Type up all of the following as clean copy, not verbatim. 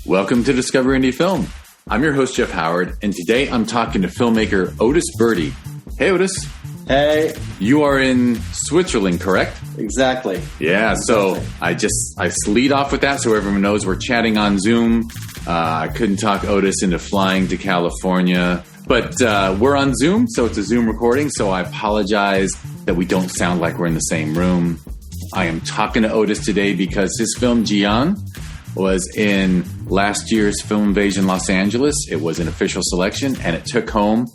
Welcome to Discover Indie Film. I'm your host, Jeff Howard, and today I'm talking to filmmaker Otis Birdy. Hey, Otis. Hey. You are in Switzerland, correct? Exactly. Yeah, so I lead off with that so everyone knows we're chatting on Zoom. I couldn't talk Otis into flying to California, but we're on Zoom, so it's a Zoom recording, so I apologize that we don't sound like we're in the same room. I am talking to Otis today because his film Jiyan was in last year's Film Invasion Los Angeles. It was an official selection, and it took home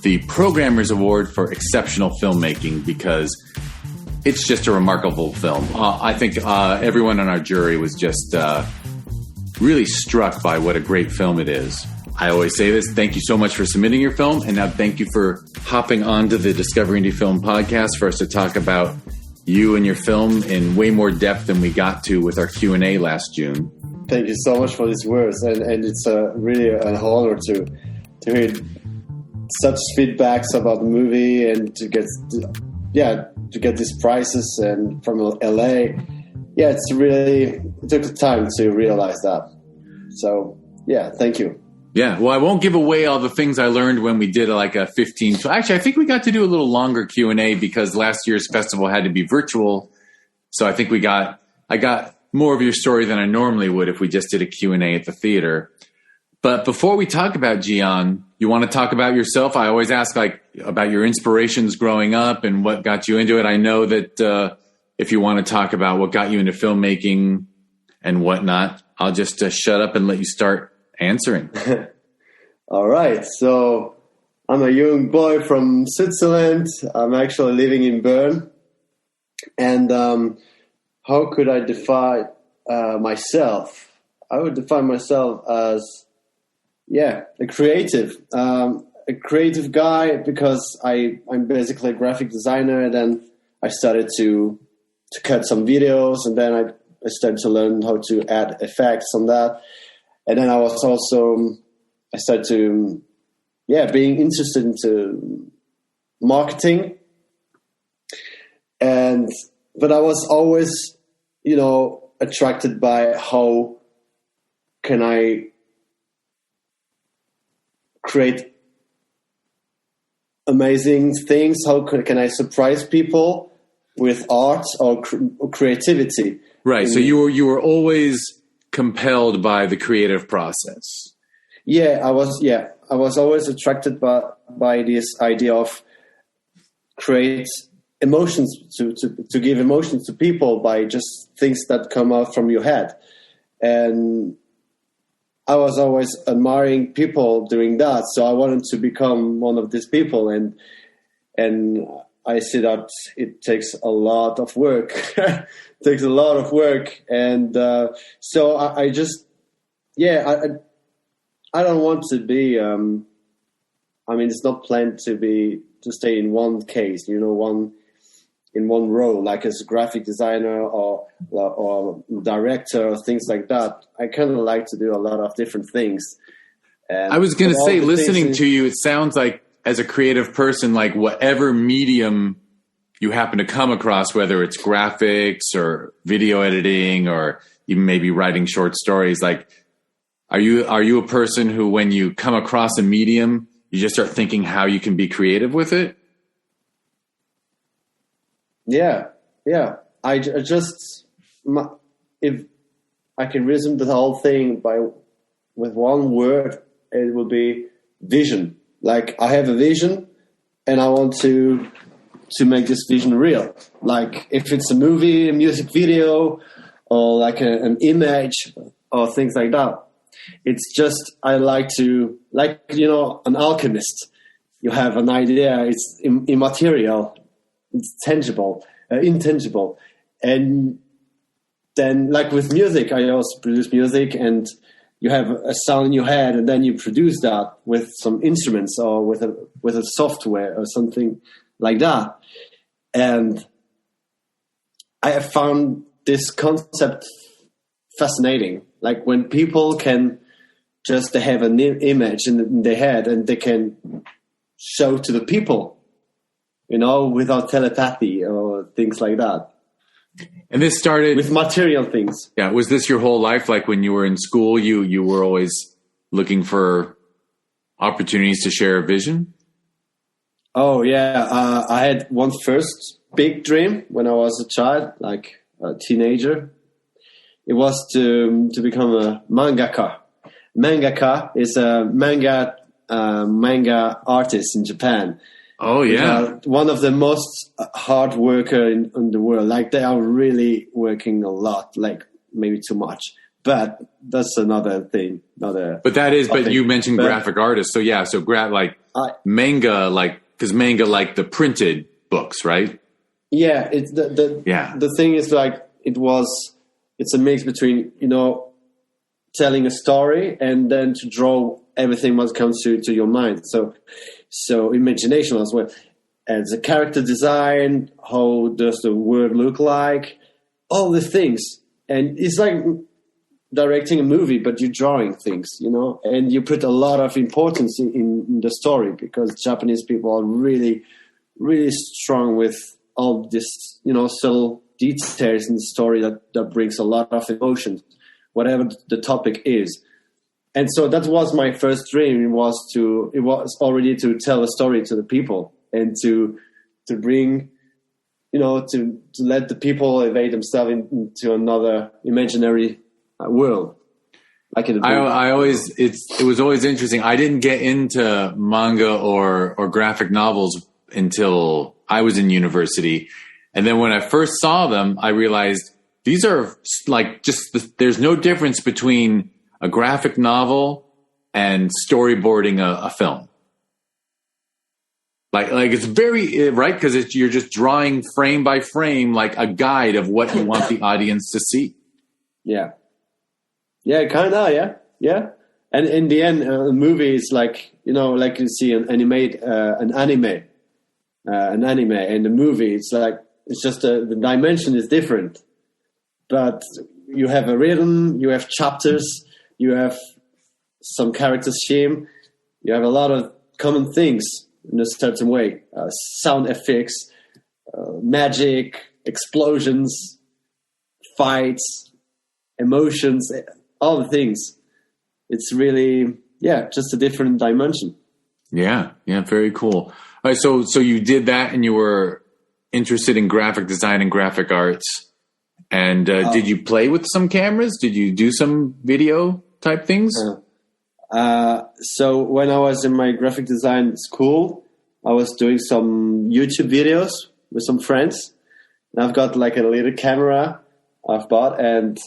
the Programmer's Award for Exceptional Filmmaking because it's just a remarkable film. I think everyone on our jury was just really struck by what a great film it is. I always say this, thank you so much for submitting your film, and now thank you for hopping onto the Discover Indie Film podcast for us to talk about you and your film in way more depth than we got to with our Q&A last June. Thank you so much for these words, and it's really an honor to hear such feedbacks about the movie and to get these prizes and from LA. Yeah, it took time to realize that. So yeah, thank you. Yeah, well, I won't give away all the things I learned when we did like a 15. Actually, I think we got to do a little longer Q&A because last year's festival had to be virtual. So I think I got more of your story than I normally would if we just did a Q&A at the theater. But before we talk about Jiyan, you want to talk about yourself? I always ask about your inspirations growing up and what got you into it. I know that if you want to talk about what got you into filmmaking and whatnot, I'll just shut up and let you start answering. All right. So I'm a young boy from Switzerland. I'm actually living in Bern. And how could I define myself? I would define myself as, a creative guy because I'm basically a graphic designer. And then I started to cut some videos, and then I started to learn how to add effects on that. And then I started to, being interested into marketing. But I was always, attracted by how can I create amazing things? How can I surprise people with art or creativity? Right. So you were always compelled by the creative process. Yeah, I was always attracted by this idea of create emotions to give emotions to people by just things that come out from your head. And I was always admiring people doing that, so I wanted to become one of these people. And I see that it takes a lot of work. And so I don't want to be. It's not planned to stay in one case. In one role, like as a graphic designer or director or things like that. I kind of like to do a lot of different things. And I was going to say, listening to you, it sounds like as a creative person, like whatever medium you happen to come across, whether it's graphics or video editing or even maybe writing short stories, like, are you a person who, when you come across a medium, you just start thinking how you can be creative with it? Yeah. If I can resume the whole thing with one word, it would be vision. Like, I have a vision and I want to make this vision real. Like, if it's a movie, a music video, or like an image or things like that. It's just, I like to, an alchemist. You have an idea, it's immaterial. It's intangible. And then, like with music, I also produce music, and you have a sound in your head, and then you produce that with some instruments or with a software or something like that. And I have found this concept fascinating. Like when people can just have an image in their head and they can show to the people, without telepathy or things like that. And this started with material things. Yeah. Was this your whole life? Like when you were in school, you were always looking for opportunities to share a vision? Oh, yeah. I had one first big dream when I was a child, like a teenager. It was to become a mangaka. Mangaka is a manga artist in Japan. Oh, yeah. One of the most hard worker in the world. Like they are really working a lot, like maybe too much. But that's another thing. But you mentioned graphic artists. So yeah, manga, because manga like the printed books, right? Yeah, it's the thing is like it's a mix between, telling a story and then to draw everything what comes to your mind. So imagination as well. And the character design, how does the world look like, all the things. And it's like directing a movie, but you're drawing things, and you put a lot of importance in the story because Japanese people are really, really strong with all this, subtle details in the story that brings a lot of emotions, whatever the topic is. And so that was my first dream. It was already to tell a story to the people and to bring, to let the people evade themselves into another imaginary world. It was always interesting. I didn't get into manga or graphic novels until I was in university. And then when I first saw them, I realized these are like there's no difference between a graphic novel and storyboarding a film. Like it's very right because you're just drawing frame by frame like a guide of what you want the audience to see. Yeah, kind of, yeah. And in the end, a movie is like like you see an anime, and the movie it's just the dimension is different, but you have a rhythm, you have chapters. You have some character scheme. You have a lot of common things in a certain way. Sound effects, magic, explosions, fights, emotions, all the things. It's really, just a different dimension. Yeah, very cool. All right, so you did that and you were interested in graphic design and graphic arts. And did you play with some cameras? Did you do some video type things? So when I was in my graphic design school, I was doing some YouTube videos with some friends. And I've got like a little camera I've bought, and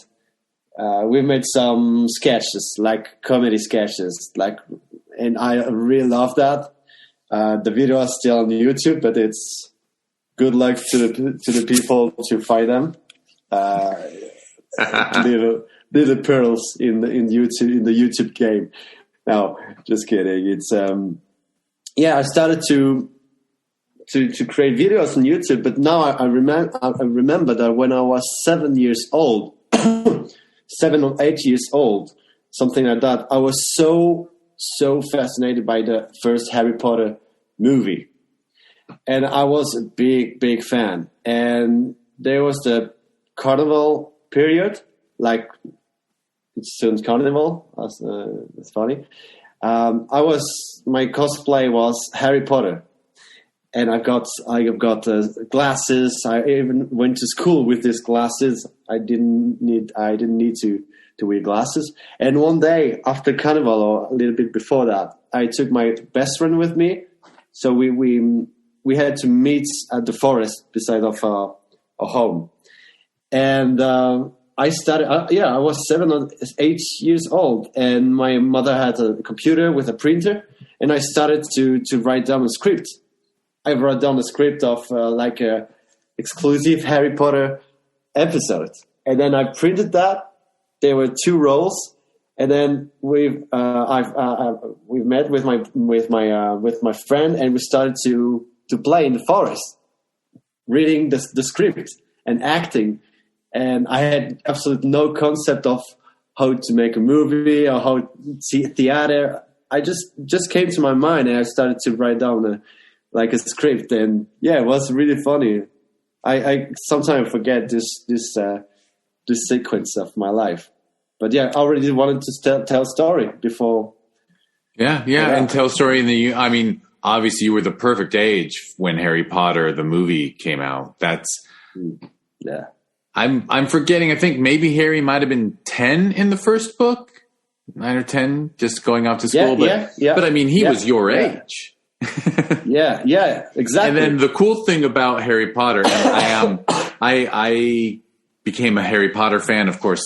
we made some sketches, like comedy sketches, and I really love that. The video is still on YouTube, but it's good luck to the people to find them. Little pearls in the YouTube game. No, just kidding. It's I started to create videos on YouTube, but now I remember that when I was 7 years old, 7 or 8 years old, something like that, I was so fascinated by the first Harry Potter movie, and I was a big fan. And there was the carnival period, like it's soon carnival. That's funny. My cosplay was Harry Potter, and I got glasses. I even went to school with these glasses. I didn't need to wear glasses. And one day after carnival, or a little bit before that, I took my best friend with me. So we had to meet at the forest beside of our home. And I started. I was 7 or 8 years old, and my mother had a computer with a printer, and I started to write down a script. I wrote down a script of like a exclusive Harry Potter episode, and then I printed that. There were 2 rolls, and then we met with my friend, and we started to play in the forest, reading the script and acting. And I had absolutely no concept of how to make a movie or how to see theater. I just came to my mind, and I started to write down a script. And it was really funny. I sometimes forget this sequence of my life. But yeah, I already wanted to tell story before. Yeah, and tell story I mean, obviously you were the perfect age when Harry Potter the movie came out. Yeah. I'm forgetting. I think maybe Harry might have been 10 in the first book, 9 or 10, just going off to school. But I mean, he was your age. yeah, exactly. And then the cool thing about Harry Potter, and I became a Harry Potter fan. Of course,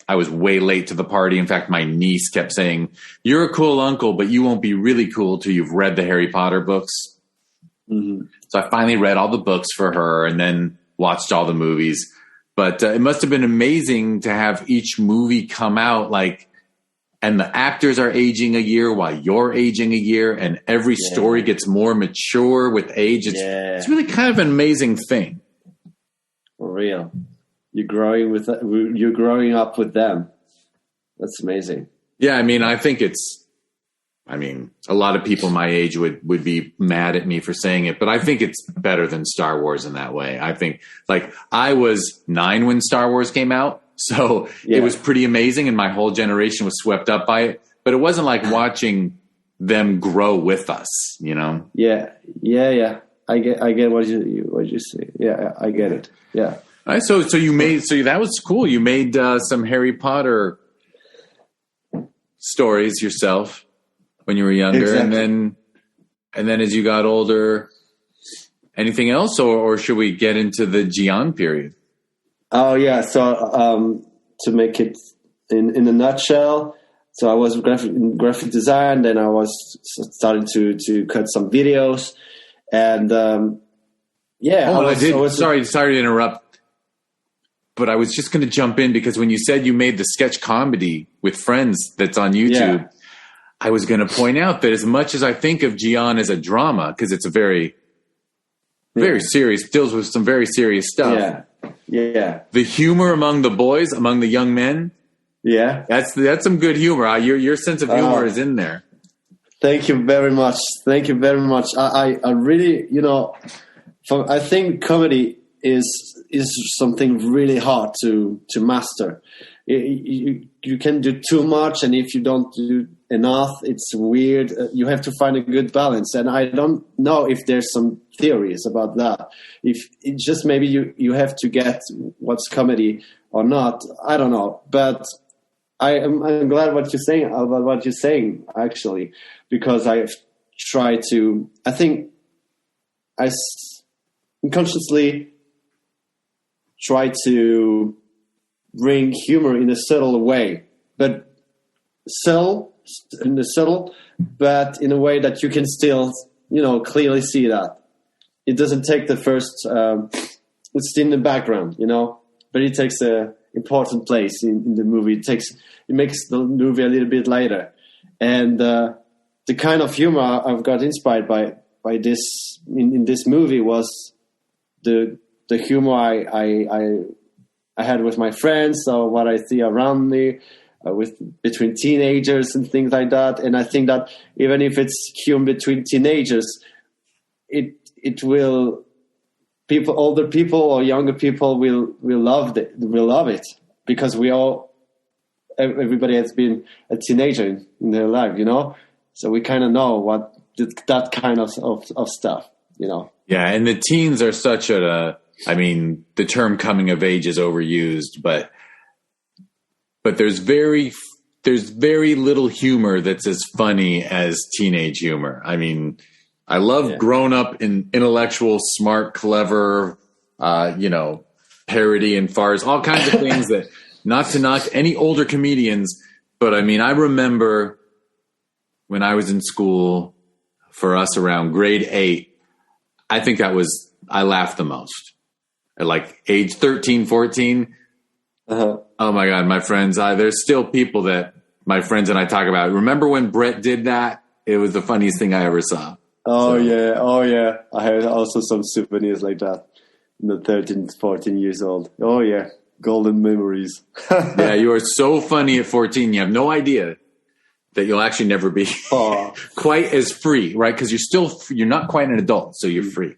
I was way late to the party. In fact, my niece kept saying, "You're a cool uncle, but you won't be really cool till you've read the Harry Potter books." Mm-hmm. So I finally read all the books for her and then watched all the movies. But it must have been amazing to have each movie come out and the actors are aging a year while you're aging a year, and every story gets more mature with age. It's really kind of an amazing thing. For real. You're growing up with them. That's amazing. Yeah, I mean, I think a lot of people my age would be mad at me for saying it, but I think it's better than Star Wars in that way. I think, I was 9 when Star Wars came out, so it was pretty amazing, and my whole generation was swept up by it. But it wasn't like watching them grow with us, you know? Yeah. I get what you say. Yeah, I get it. Yeah. All right, so that was cool. You made some Harry Potter stories yourself when you were younger, exactly. and then as you got older, anything else, or should we get into the Jiyan period? Oh yeah, so to make it in a nutshell, so I was graphic design, then I was starting to cut some videos, and sorry to interrupt. But I was just going to jump in because when you said you made the sketch comedy with friends that's on YouTube, I was going to point out that as much as I think of Jiyan as a drama, because it's a very, very serious, deals with some very serious stuff. Yeah. The humor among the boys, among the young men. Yeah. That's some good humor. Your sense of humor is in there. Thank you very much. I really, I think comedy is something really hard to master. You can do too much, and if you don't do enough, it's weird. You have to find a good balance, and I don't know if there's some theories about that. If it just maybe you have to get what's comedy or not. I don't know, but I'm glad what you're saying actually, because I've tried to. I think I unconsciously try to bring humor in a subtle way, but but in a way that you can still, clearly see that it doesn't take the first. It's in the background, but it takes a important place in the movie. It makes the movie a little bit lighter, and the kind of humor I've got inspired by this in this movie was the humor I had with my friends, or what I see around me, between teenagers and things like that. And I think that even if it's humor between teenagers, it will older people or younger people will love it, because everybody has been a teenager in their life, So we kind of know what that kind of stuff, Yeah, and the teens are such the term coming of age is overused, but there's very little humor that's as funny as teenage humor. I mean, I love grown up in intellectual, smart, clever, parody and farce, all kinds of things that, not to knock any older comedians, but I mean, I remember when I was in school, for us around grade 8, I think I laughed the most. At age 13, 14. Uh-huh. Oh my God, my friends, there's still people that my friends and I talk about. Remember when Brett did that? It was the funniest thing I ever saw. Oh yeah. I had also some souvenirs like that in the 13, 14 years old. Oh yeah. Golden memories. Yeah, you are so funny at 14. You have no idea that you'll actually never be quite as free, right? Because you're not quite an adult, so you're free.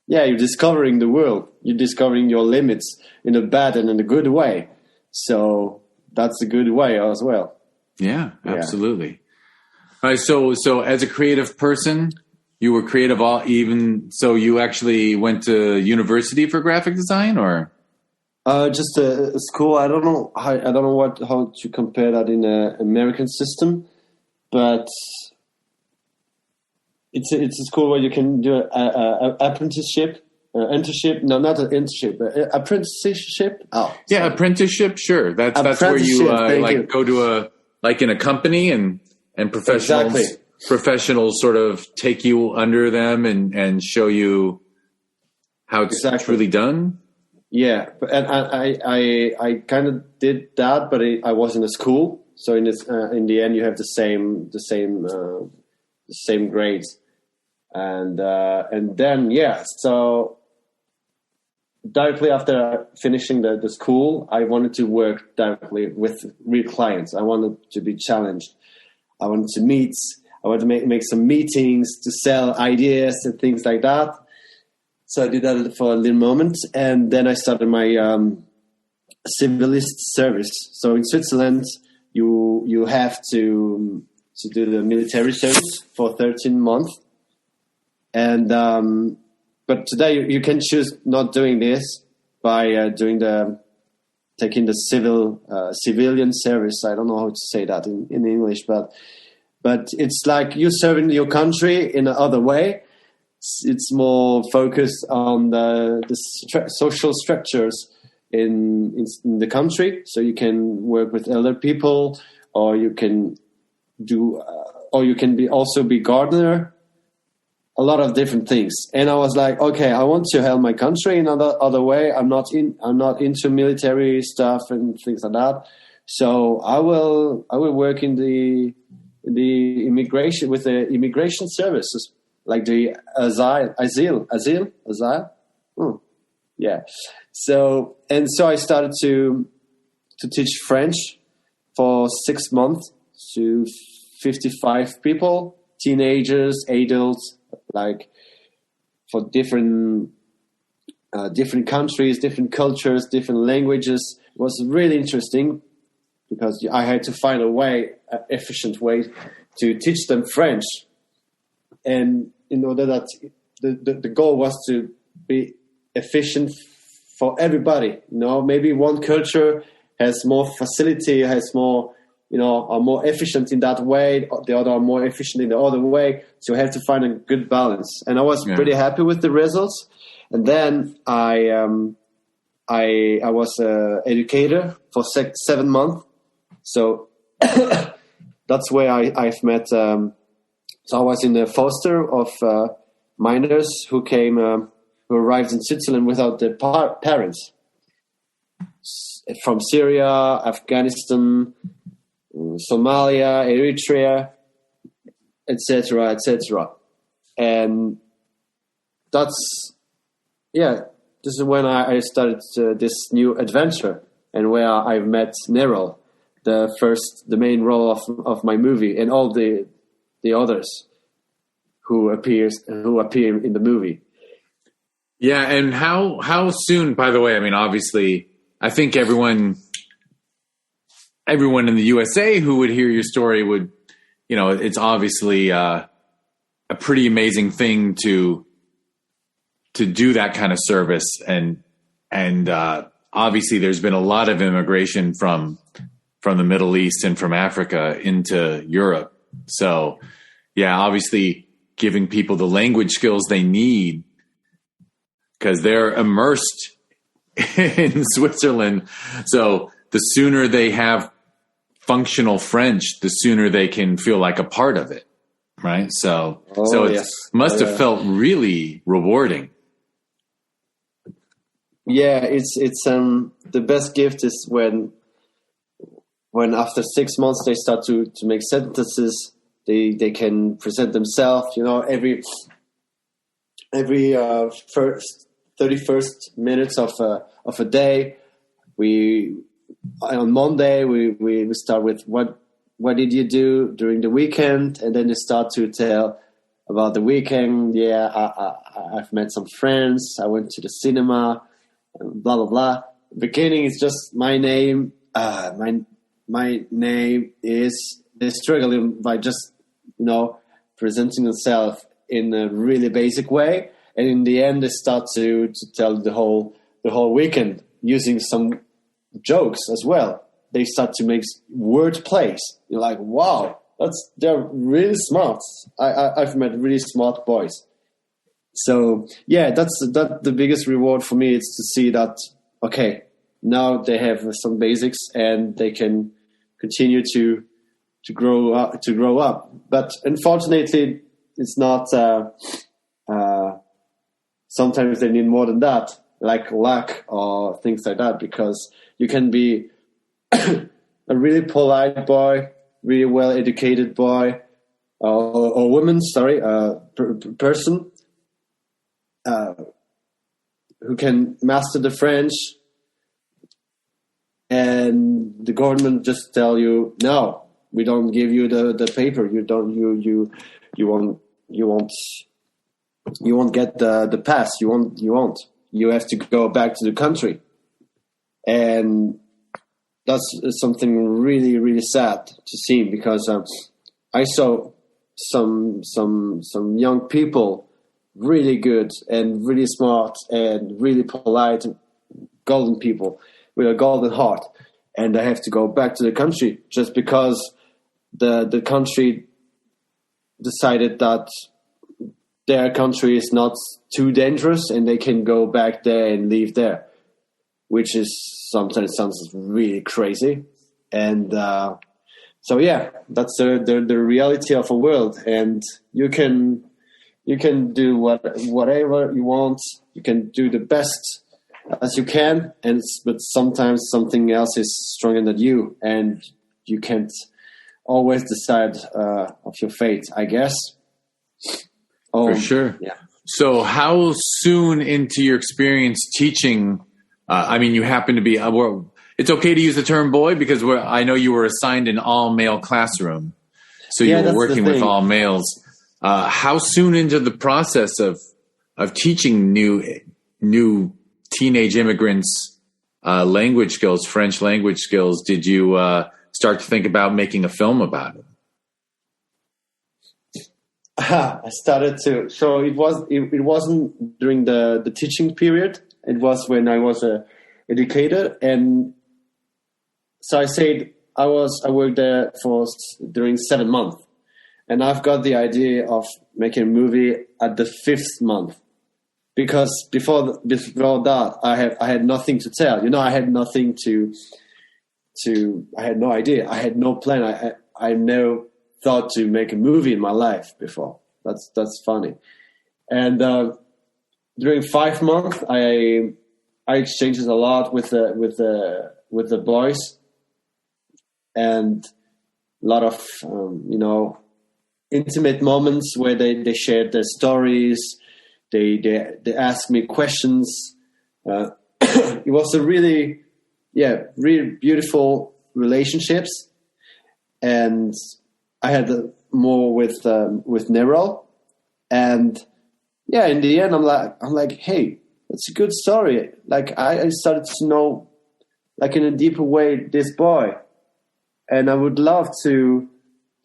you're discovering the world. You're discovering your limits in a bad and in a good way. So that's a good way as well. Yeah, absolutely. All right. So as a creative person, you were creative so you actually went to university for graphic design, or? Just a school. I don't know how to compare that in an American system, but it's a school where you can do a apprenticeship, internship. No, not an internship, apprenticeship. Oh, yeah, apprenticeship. Sure, that's where you go to in a company and professionals sort of take you under them and show you how it's truly done. Yeah, and I kind of did that, but I was in a school, so in the end you have the same grades, and then so directly after finishing the school, I wanted to work directly with real clients. I wanted to be challenged. I wanted to meet. I wanted to make some meetings to sell ideas and things like that. So I did that for a little moment, and then I started my civilist service. So in Switzerland, you have to do the military service for 13 months, and but today you can choose not doing this by taking the civilian service. I don't know how to say that in English, but it's like you're serving your country in another way. It's more focused on the social structures in the country, so you can work with elder people, or you can also be gardener. A lot of different things, and I was like, okay, I want to help my country in other way. I'm not into military stuff and things like that. So I will work in the immigration with the immigration services. Like the asile. Yeah. So I started to teach French for 6 months to 55 people, teenagers, adults, like for different countries, different cultures, different languages. It was really interesting because I had to find an efficient way to teach them French. And in order that the goal was to be efficient for everybody, maybe one culture has more facility, has more, are more efficient in that way. The other are more efficient in the other way. So I have to find a good balance. And I was pretty happy with the results. And then I was an educator for 7 months. So that's where I've met. So I was in the foster of minors who arrived in Switzerland without their parents, from Syria, Afghanistan, Somalia, Eritrea, etc., etc. And this is when I started this new adventure, and where I met Nerol, the main role of my movie, and all the others who appear in the movie. Yeah, and how soon? By the way, I mean, obviously, I think everyone in the USA who would hear your story would, it's obviously a pretty amazing thing to do that kind of service, and obviously, there's been a lot of immigration from the Middle East and from Africa into Europe. So, yeah, obviously giving people the language skills they need because they're immersed in Switzerland. So the sooner they have functional French, the sooner they can feel like a part of it. Right. So it must have felt really rewarding. Yeah, it's the best gift is when after 6 months they start to make sentences, they can present themselves. Every 31st minutes of a day, on Monday we start with what did you do during the weekend, and then they start to tell about the weekend. Yeah, I've met some friends. I went to the cinema. Blah blah blah. Beginning is just my name. My name is. They're struggling by just presenting themselves in a really basic way, and in the end, they start to tell the whole weekend using some jokes as well. They start to make word plays. You're like, wow, they're really smart. I've met really smart boys. So yeah, that's the biggest reward for me. Is to see that okay, now they have some basics and they can continue to grow up. But unfortunately, it's not. Sometimes they need more than that, like luck or things like that, because you can be a really polite boy, really well-educated boy, or woman, person who can master the French, and the government just tell you, no, we don't give you the paper. You won't get the pass. You won't. You have to go back to the country, and that's something really, really sad to see, because I saw some young people, really good and really smart and really polite, golden people with a golden heart, and they have to go back to the country just because the country decided that their country is not too dangerous and they can go back there and live there, which is sometimes sounds really crazy. And so yeah, that's the reality of a world, and you can do whatever you want. You can do the best as you can, but sometimes something else is stronger than you, and you can't always decide of your fate, I guess. For sure. Yeah. So how soon into your experience teaching, you happen to be, it's okay to use the term boy because I know you were assigned an all-male classroom. So you were working with all males. How soon into the process of teaching new teenage immigrants language skills, French language skills, did you start to think about making a film about it? I started to. So it wasn't during the teaching period. It was when I was a educator, and so I said I worked there during 7 months, and I've got the idea of making a movie at the 5th month, because before that I had nothing to tell. I had nothing to. I had no idea. I had no plan. I never thought to make a movie in my life before. That's funny. And during 5 months, I exchanged a lot with the boys, and a lot of intimate moments where they shared their stories. They asked me questions. It was a really beautiful relationships, and I had more with Nerol, and in the end, I'm like, hey, that's a good story. Like I started to know, like in a deeper way, this boy, and I would love to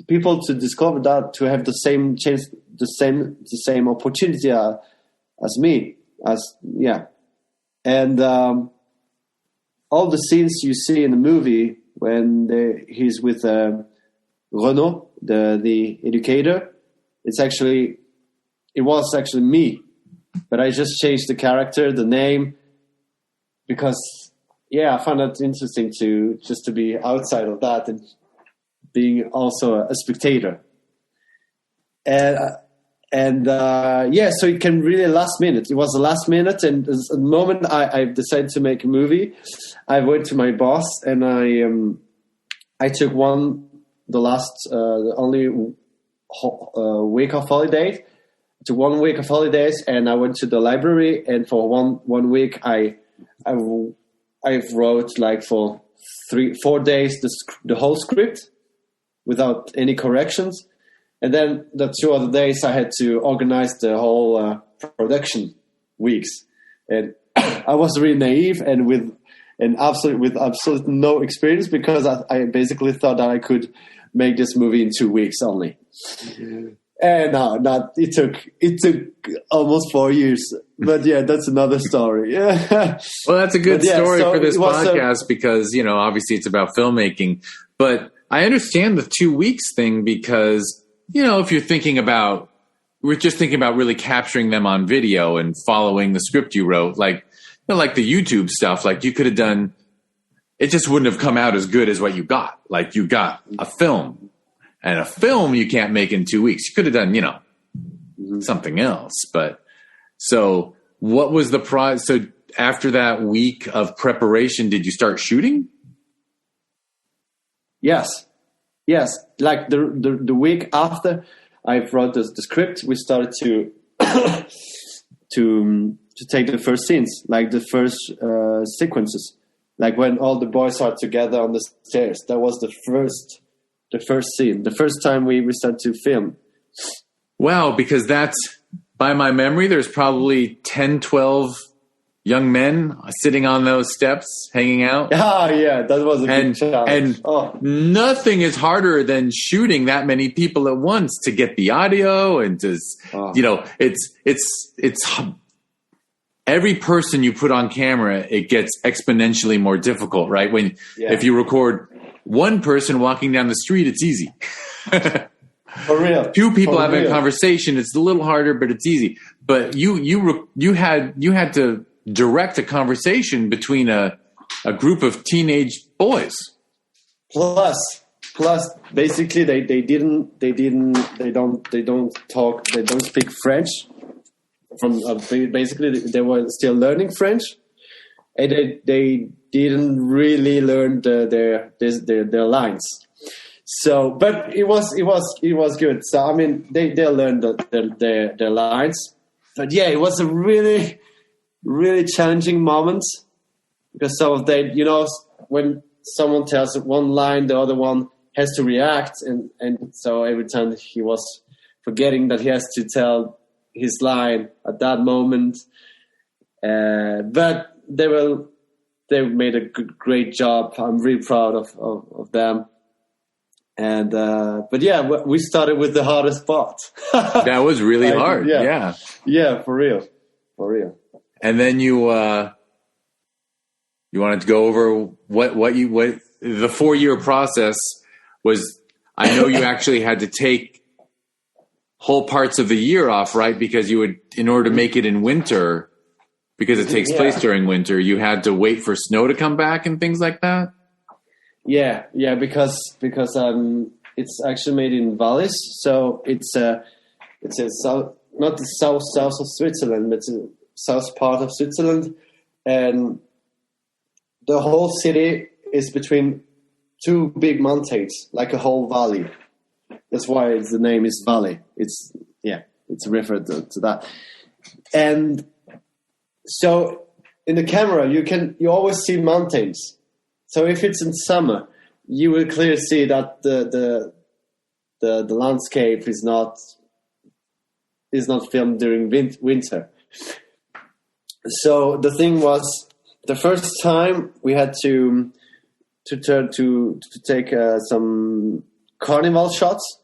people to discover that, to have the same chance, the same opportunity as me, and all the scenes you see in the movie when he's with Renaud, the educator, it was actually me, but I just changed the character, the name, because I found it interesting to be outside of that and being also a spectator, so it came really last minute. It was the last minute, and the moment I decided to make a movie, I went to my boss and I took the only week of holidays. To 1 week of holidays, and I went to the library, and for one week I wrote like for 3-4 days the whole script without any corrections, And then the 2 other days I had to organize the whole production weeks. And I was really naive and with absolute no experience, because I basically thought that I could make this movie in 2 weeks only. And it took almost 4 years. But yeah, that's another story. Yeah. Well, that's a good story for this podcast because, obviously it's about filmmaking. But I understand the 2 weeks thing because, if you're we're just thinking about really capturing them on video and following the script you wrote, like the YouTube stuff, like you could have done, it just wouldn't have come out as good as what you got. Like you got a film, and a film you can't make in 2 weeks. You could have done, something else. But so what was the prize? So after that week of preparation, did you start shooting? Yes. Like the week after I wrote the script, we started to take the first scenes, like the first sequences, like when all the boys are together on the stairs. That was the first scene, the first time we started to film. Wow, because that's, by my memory, there's probably 10, 12 young men sitting on those steps, hanging out. Ah, yeah, that was a big challenge. And nothing is harder than shooting that many people at once to get the audio and to, it's every person you put on camera, it gets exponentially more difficult, right? If you record one person walking down the street, it's easy. For real. 2 people having a conversation, it's a little harder, but it's easy. But you had to direct a conversation between a group of teenage boys. Plus, basically they don't speak French. Basically they were still learning French, and they didn't really learn their lines. So, but it was good. So I mean, they learned their lines. But yeah, it was a really, really challenging moment, because some of them, when someone tells one line, the other one has to react, and so every time he was forgetting that he has to tell his line at that moment. But they made a great job. I'm really proud of them. And but yeah, we started with the hardest part. That was really hard. Yeah, for real. And then you wanted to go over what the 4-year process was. I know you actually had to take whole parts of the year off, right? Because in order to make it in winter, because it takes place during winter, you had to wait for snow to come back and things like that. Yeah, because it's actually made in valleys, so it's a south, not the south of Switzerland, but it's a south part of Switzerland, and the whole city is between 2 big mountains, like a whole valley. That's why the name is Valley. It's referred to that. And so in the camera, you always see mountains. So if it's in summer, you will clearly see that the landscape is not filmed during winter. So the thing was, the first time we had to take some carnival shots.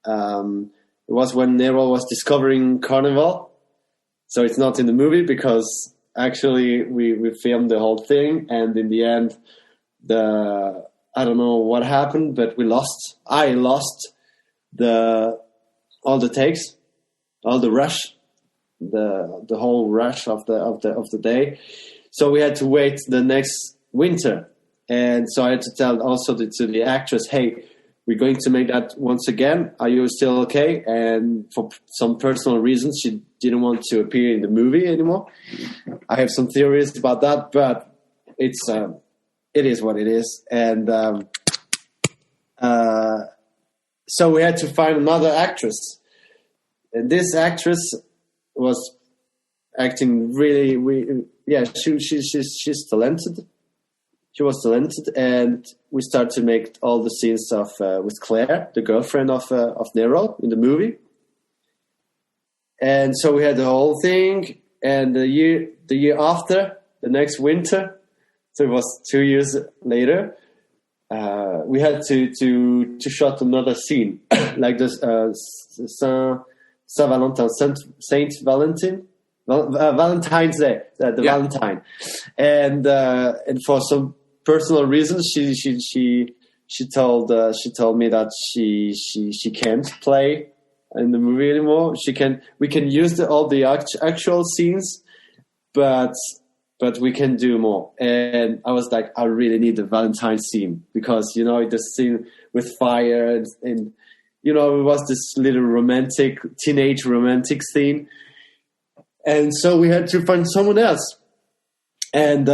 It was when Nerol was discovering carnival. So it's not in the movie because actually we filmed the whole thing, and in the end, I don't know what happened, but I lost all the takes, all the rush, the whole rush of the day. So we had to wait the next winter, and so I had to tell also to the actress, hey, we're going to make that once again. Are you still okay? And for some personal reasons, she didn't want to appear in the movie anymore. I have some theories about that, but it is what it is. And so we had to find another actress. And this actress was acting really, she's talented. She was talented, and we started to make all the scenes of with Claire, the girlfriend of Nerol in the movie. And so we had the whole thing, and the year after, the next winter, so it was 2 years later, we had to shot another scene, like this Saint Valentin, Valentine's Day, Valentine, and for some personal reasons, she told me that she can't play in the movie anymore. We can use all the actual scenes, but we can do more. And I was like, I really need the Valentine scene, because the scene with fire and it was this little teenage romantic scene. And so we had to find someone else. And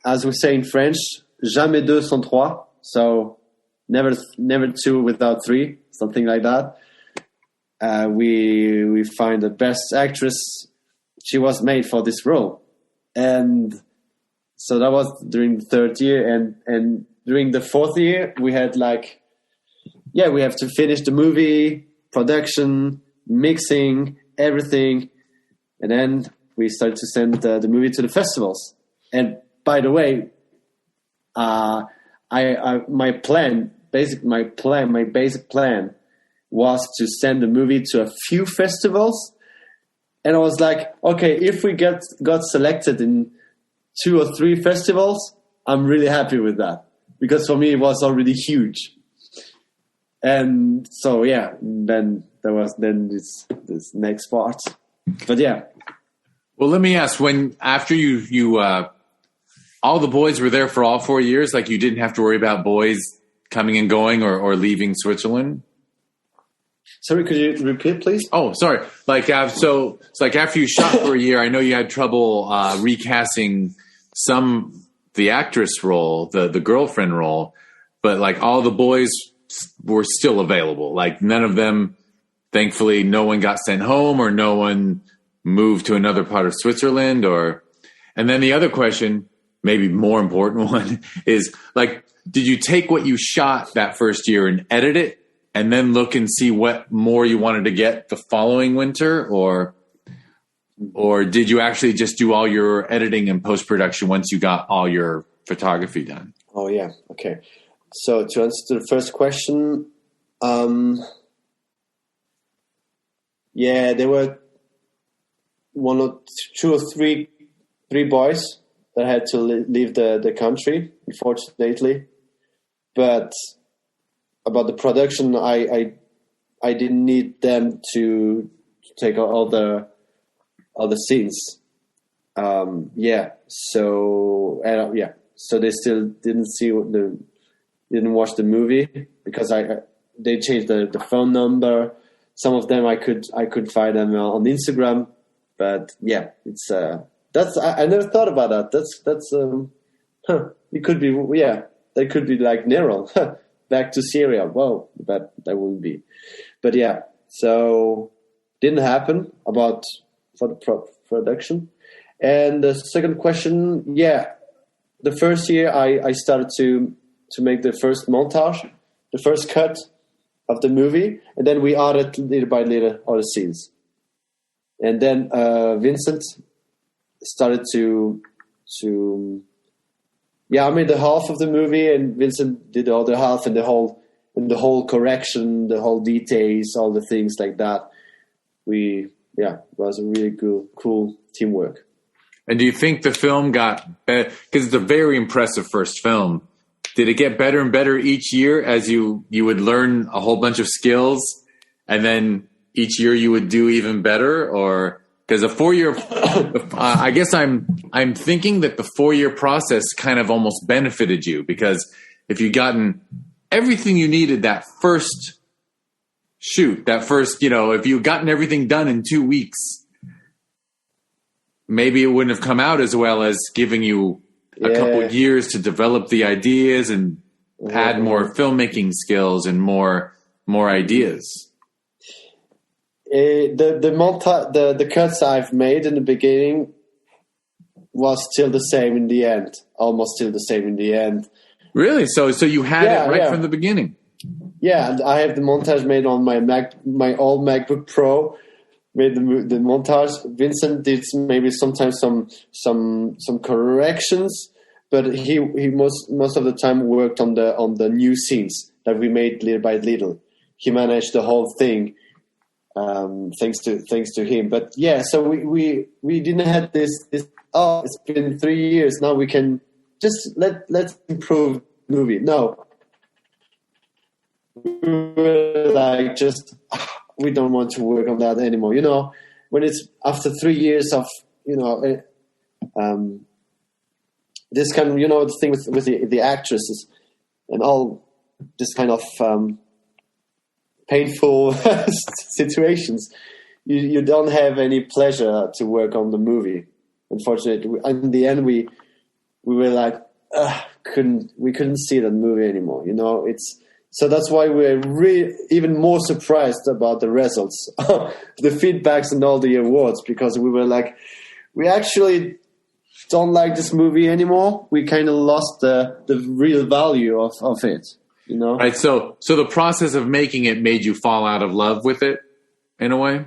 as we say in French, jamais deux sans trois. So never two without three, something like that. We find the best actress. She was made for this role. And so that was during the third year. And during the fourth year, we had we have to finish the movie, production, mixing, everything. And then we started to send the movie to the festivals. And by the way, my basic plan was to send the movie to a few festivals. And I was like, okay, if we got selected in 2 or 3 festivals, I'm really happy with that, because for me it was already huge. And so then there was this next part. But yeah. Well, let me ask, after you all the boys were there for all 4 years, like you didn't have to worry about boys coming and going or leaving Switzerland? Sorry, could you repeat, please? Oh, sorry. So it's like after you shot for a year, I know you had trouble recasting the actress role, the girlfriend role, but like all the boys were still available. Like none of them, thankfully, no one got sent home or no one moved to another part of Switzerland. And then the other question, maybe more important one, is like, did you take what you shot that first year and edit it and then look and see what more you wanted to get the following winter, or did you actually just do all your editing and post-production once you got all your photography done? Oh, yeah. Okay. So to answer the first question, there were 1 or 2 or 3 boys that had to leave the country, unfortunately. But about the production, I didn't need them to take all the scenes. So they still didn't watch the movie, because they changed the phone number. Some of them I could find them on Instagram, but yeah, it's I never thought about that. That's it could be, they could be like Nerol. Back to Syria. Well, that wouldn't be. But yeah, so didn't happen for the production. And the second question, the first year I started to make the first montage, the first cut of the movie, and then we added little by little all the scenes. And then Vincent started to I made the half of the movie, and Vincent did the other half, and the whole correction, the whole details, all the things like that. It was a really cool teamwork. And do you think the film got better? Because it's a very impressive first film. Did it get better and better each year as you would learn a whole bunch of skills, and then each year you would do even better? Or because a 4-year, I guess I'm thinking that the 4-year process kind of almost benefited you, because if you'd gotten everything you needed that first shoot, if you'd gotten everything done in 2 weeks, maybe it wouldn't have come out as well as giving you a couple of years to develop the ideas and add more filmmaking skills and more ideas. The cuts I've made in the beginning was still the same in the end, almost still the same in the end. Really? So you had it right from the beginning. Yeah, and I have the montage made on my old MacBook Pro. Made the montage. Vincent did maybe sometimes some corrections, but he most of the time worked on the new scenes that we made little by little. He managed the whole thing, thanks to him. But yeah, so we didn't have this. Oh, it's been 3 years now. We can just let's improve the movie. No, we were like just. We don't want to work on that anymore. When it's after 3 years of, this kind of, the thing with the actresses and all this kind of painful situations, you don't have any pleasure to work on the movie. Unfortunately, in the end, we were like, we couldn't see that movie anymore. So that's why we're even more surprised about the results, the feedbacks and all the awards, because we were like, we actually don't like this movie anymore. We kind of lost the real value of it, Right. So the process of making it made you fall out of love with it, in a way.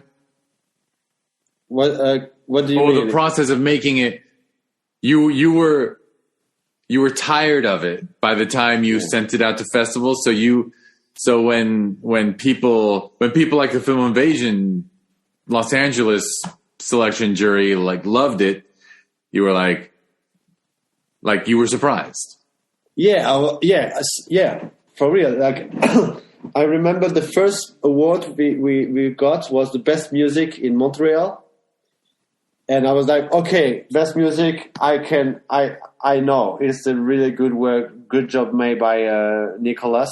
What do you mean? The process of making it, you were tired of it by the time you sent it out to festivals. So when people like the Film Invasion Los Angeles selection jury loved it, you were like you were surprised. Yeah, for real. I remember the first award we got was the best music in Montreal. And I was like, okay, best music, I know. It's a really good work, good job made by Nicolas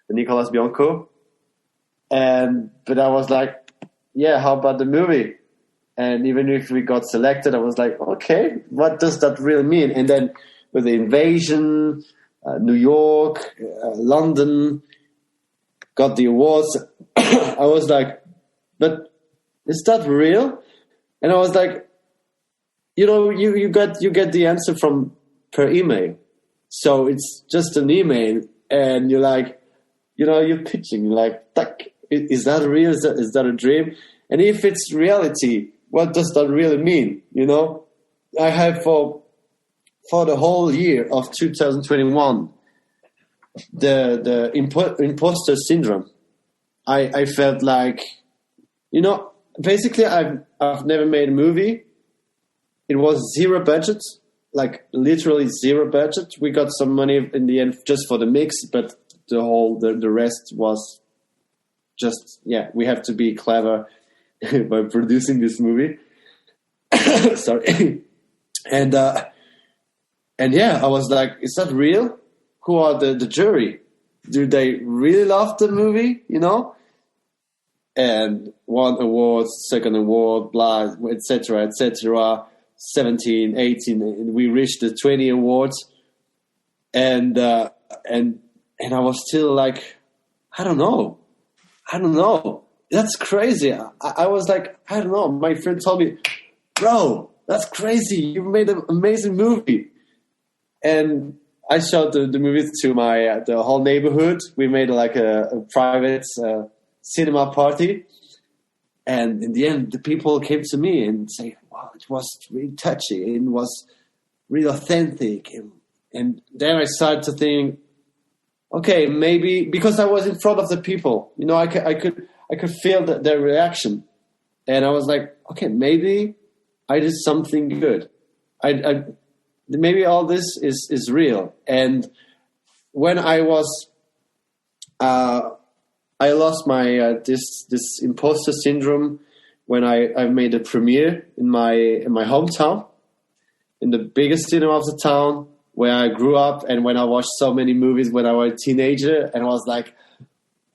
Bianco. But I was like, yeah, how about the movie? And even if we got selected, I was like, okay, what does that really mean? And then with the Invasion, New York, London, got the awards. I was like, but is that real? And I was like, you get the answer from per email. So it's just an email, and you're like, you're pitching. You're like, is that real? Is that a dream? And if it's reality, what does that really mean? I have for the whole year of 2021 the imposter syndrome. I felt like, basically I've never made a movie. It was zero budget, like literally zero budget. We got some money in the end just for the mix, but the rest was just, we have to be clever by producing this movie. Sorry. And I was like, is that real? Who are the jury? Do they really love the movie, And one award, second award, blah, etc., 17, 18, and we reached the 20 awards, and I was still like, I don't know, that's crazy. I was like, I don't know. My friend told me, bro, that's crazy. You made an amazing movie, and I showed the movie to the whole neighborhood. We made like a private cinema party. And in the end, the people came to me and say, wow, it was really touchy. It was really authentic. And then I started to think, okay, maybe because I was in front of the people, I could feel their reaction. And I was like, okay, maybe I did something good. Maybe all this is real. And when I was... I lost my this imposter syndrome when I made a premiere in my hometown, in the biggest cinema of the town where I grew up, and when I watched so many movies when I was a teenager, and I was like,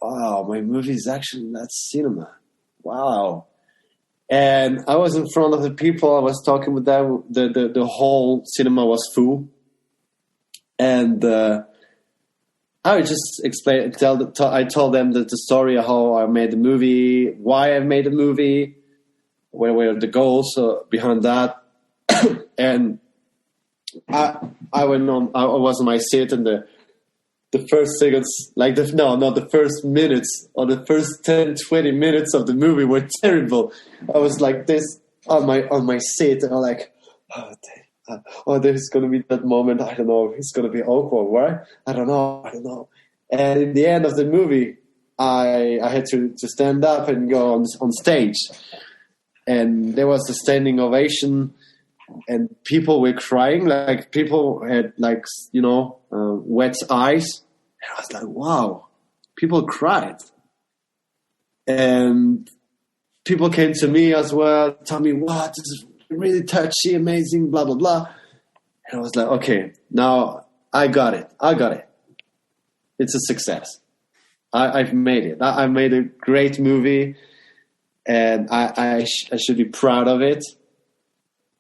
wow, my movie is actually in that cinema. Wow. And I was in front of the people, I was talking with them, the whole cinema was full. And I just explained. I told them the story of how I made the movie, why I made the movie, what were the goals behind that, and I went on. I was on my seat, and the first seconds, not the first minutes or the first 10, 20 minutes of the movie were terrible. I was like this on my seat, and I'm like, there's gonna be that moment. I don't know. It's gonna be awkward, right? I don't know. And in the end of the movie, I had to stand up and go on stage, and there was a standing ovation. And people were crying, like people had wet eyes. And I was like, wow, people cried. And people came to me as well, tell me, wow, this is really touchy, amazing, blah, blah, blah. And I was like, okay, now I got it. It's a success. I've made it. I made a great movie, and I should be proud of it.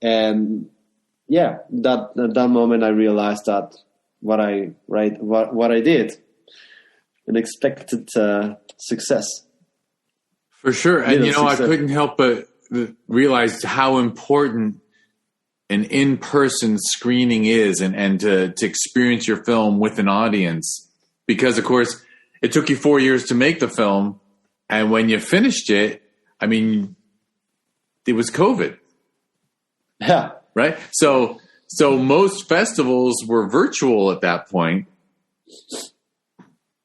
And yeah, at that moment I realized that what I did, an expected success. For sure. And I couldn't help but realize how important an in-person screening is and to experience your film with an audience. Because, of course, it took you 4 years to make the film. And when you finished it, I mean, it was COVID. Yeah. Right. So most festivals were virtual at that point.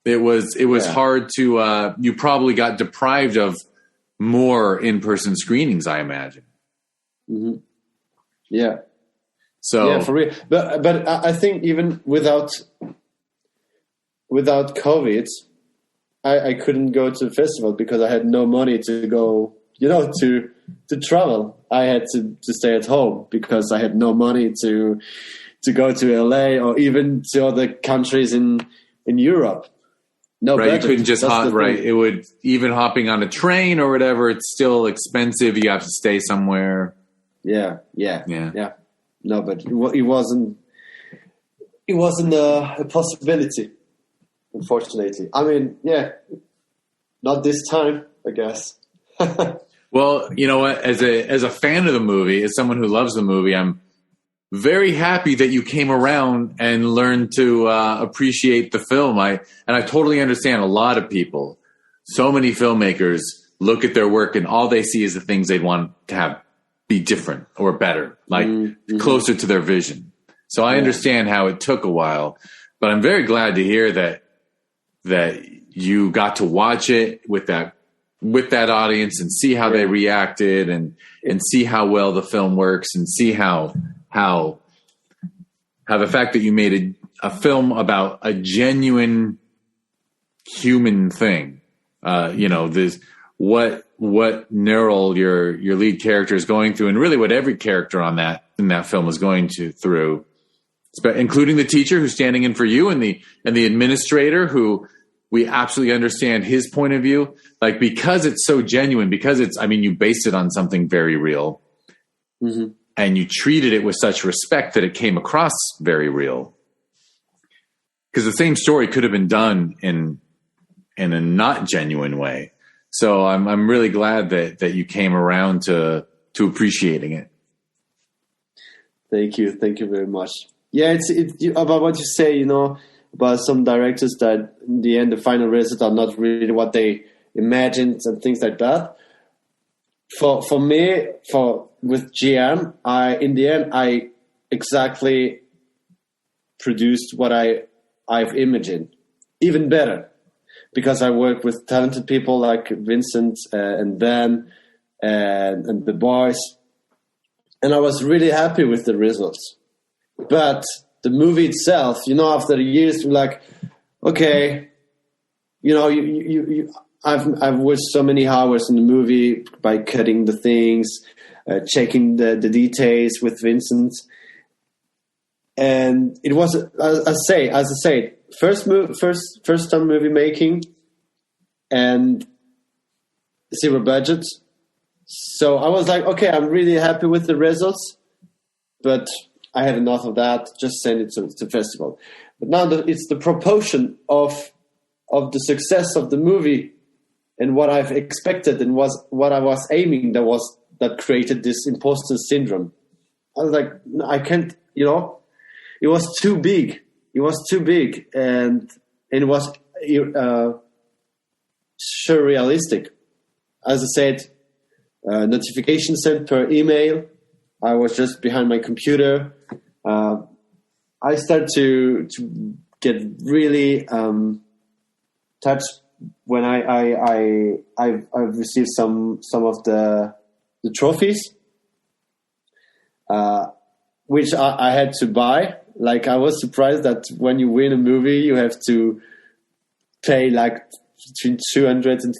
It was hard to, you probably got deprived of more in-person screenings, I imagine. Mm-hmm. Yeah. So yeah, for real. But I think even without COVID, I couldn't go to the festival because I had no money to go, to travel. I had to stay at home because I had no money to go to LA or even to other countries in Europe. No, right. budget. You couldn't just hop. Right. It would, even hopping on a train or whatever, it's still expensive. You have to stay somewhere. Yeah. No, but it wasn't a possibility, unfortunately. I mean, yeah, not this time, I guess. Well, you know what? As a fan of the movie, as someone who loves the movie, I'm very happy that you came around and learned to appreciate the film. I totally understand a lot of people. So many filmmakers look at their work and all they see is the things they want to have be different or better, like closer to their vision. So I understand how it took a while, but I'm very glad to hear that you got to watch it with that audience and see how they reacted and see how well the film works and see how the fact that you made a film about a genuine human thing, this what Nerol, your lead character, is going through, and really what every character in that film is going through, including the teacher who's standing in for you and the administrator who we absolutely understand his point of view, like, because it's so genuine, because you based it on something very real, and you treated it with such respect that it came across very real. Because the same story could have been done in a not genuine way. So I'm really glad that you came around to appreciating it. Thank you very much. Yeah, it's about what you say, about some directors that in the end the final results are not really what they imagined and things like that. For me, with Jiyan, in the end I exactly produced what I've imagined, even better, because I work with talented people like Vincent and Ben and the boys, and I was really happy with the results. But the movie itself, after years, you're like, okay, I've watched so many hours in the movie by cutting the things, checking the details with Vincent, and it was, as I say, first time movie making, and zero budget. So I was like, okay, I'm really happy with the results, but I had enough of that. Just send it to festival. But now it's the proportion of the success of the movie and what I've expected and what I was aiming that created this imposter syndrome. I was like, I can't, it was too big. It was too big, and it was surrealistic. As I said, notification sent per email. I was just behind my computer. I started to get really touched when I've received some of the trophies, which I had to buy. Like, I was surprised that when you win a movie, you have to pay like between $200 and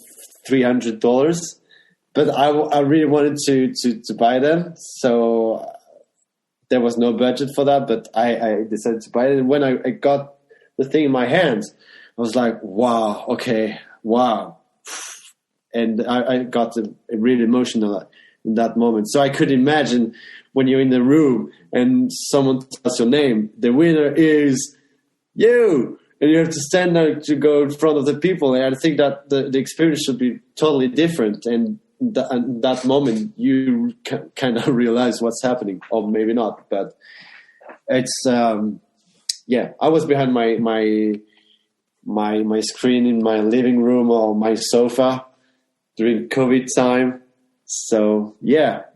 $300. But I really wanted to buy them, so there was no budget for that. But I decided to buy it, and when I got the thing in my hands, I was like, wow, okay, wow. And I got really emotional in that moment. So I could imagine when you're in the room and someone tells your name, the winner is you, and you have to stand there to go in front of the people. And I think that the experience should be totally different. And in that moment, you kind of realize what's happening, or maybe not. But it's I was behind my screen in my living room or my sofa during COVID time. So yeah.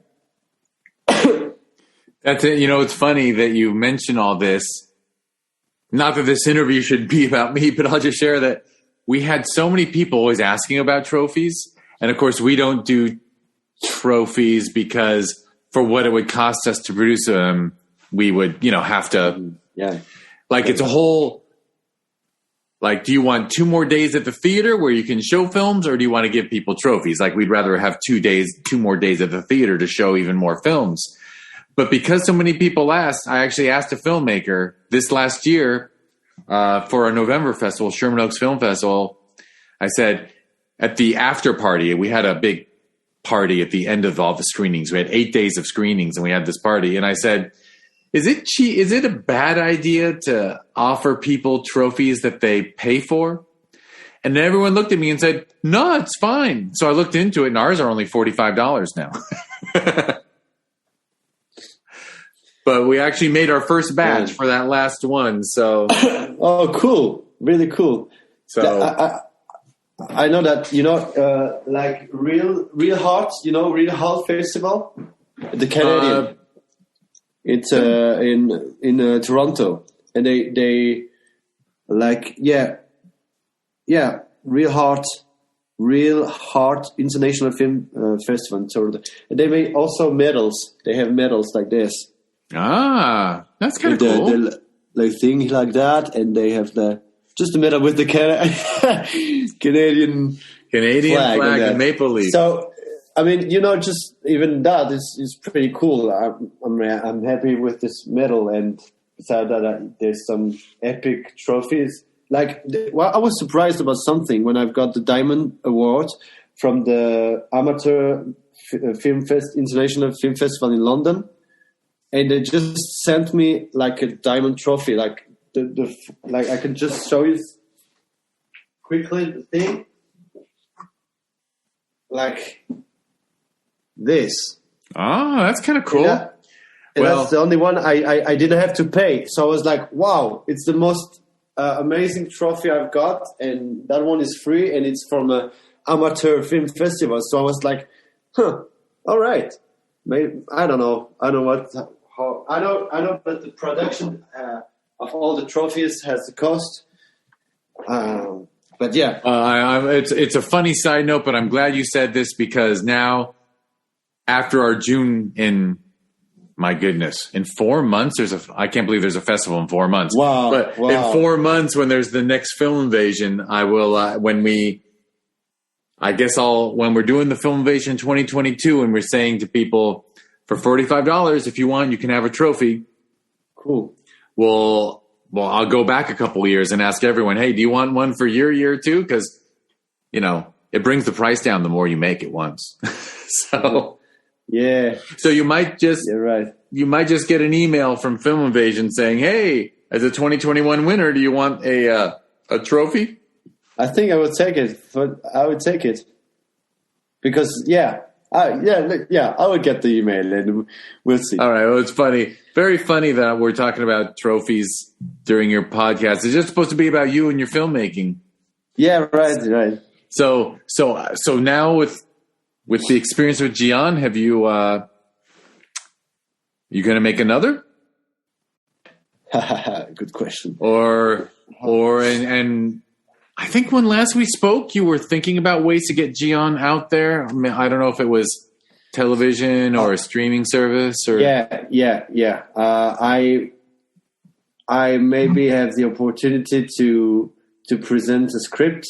That's it. You know, it's funny that you mention all this. Not that this interview should be about me, but I'll just share that we had so many people always asking about trophies. And of course, we don't do trophies because for what it would cost us to produce them, we would, have to, like, it's a whole, like, do you want 2 more days at the theater where you can show films, or do you want to give people trophies? Like, we'd rather have 2 more days at the theater to show even more films. But because so many people asked, I actually asked a filmmaker this last year for our November festival, Sherman Oaks Film Festival. I said, at the after party, we had a big party at the end of all the screenings. We had 8 days of screenings, and we had this party. And I said, is it a bad idea to offer people trophies that they pay for? And then everyone looked at me and said, no, it's fine. So I looked into it, and ours are only $45 now. But we actually made our first batch for that last one. So, oh, cool! Really cool. So I know that like Real Heart. Real Heart Festival, the Canadian. It's in Toronto, and they like Real Heart International Film Festival in Toronto, and they make also medals. They have medals like this. Ah, that's kind of cool. The like thing like that, and they have just the medal with the Canadian flag and maple leaf. So, I mean, just even that is pretty cool. I'm happy with this medal, and besides that, there's some epic trophies. Like, I was surprised about something when I've got the Diamond Award from the Amateur International Film Festival in London. And they just sent me like a diamond trophy, like like I can just show you quickly the thing, like this. Oh, that's kind of cool. Yeah. And that's the only one I didn't have to pay. So I was like, wow, it's the most amazing trophy I've got, and that one is free, and it's from a amateur film festival. So I was like, all right, maybe I don't know what. I know that the production of all the trophies has a cost, but yeah. It's a funny side note, but I'm glad you said this, because now, after our June, in 4 months, I can't believe there's a festival in 4 months. Wow! But in 4 months, when there's the next Film Invasion, I will when we're doing the Film Invasion 2022, and we're saying to people, for $45, if you want, you can have a trophy. Cool. Well, I'll go back a couple of years and ask everyone, hey, do you want one for your year too? Because, it brings the price down the more you make it once. So, yeah. So you might just, you're right. You might just get an email from Film Invasion saying, hey, as a 2021 winner, do you want a trophy? I think I would take it. I would take it because, I will get the email and we'll see. All right. Well, it's funny. Very funny that we're talking about trophies during your podcast. It's just supposed to be about you and your filmmaking. Yeah, right. So now with the experience with Jiyan, have you going to make another? Good question. And I think when last we spoke, you were thinking about ways to get Jiyan out there. I mean, I don't know if it was television or a streaming service or I maybe have the opportunity to present a script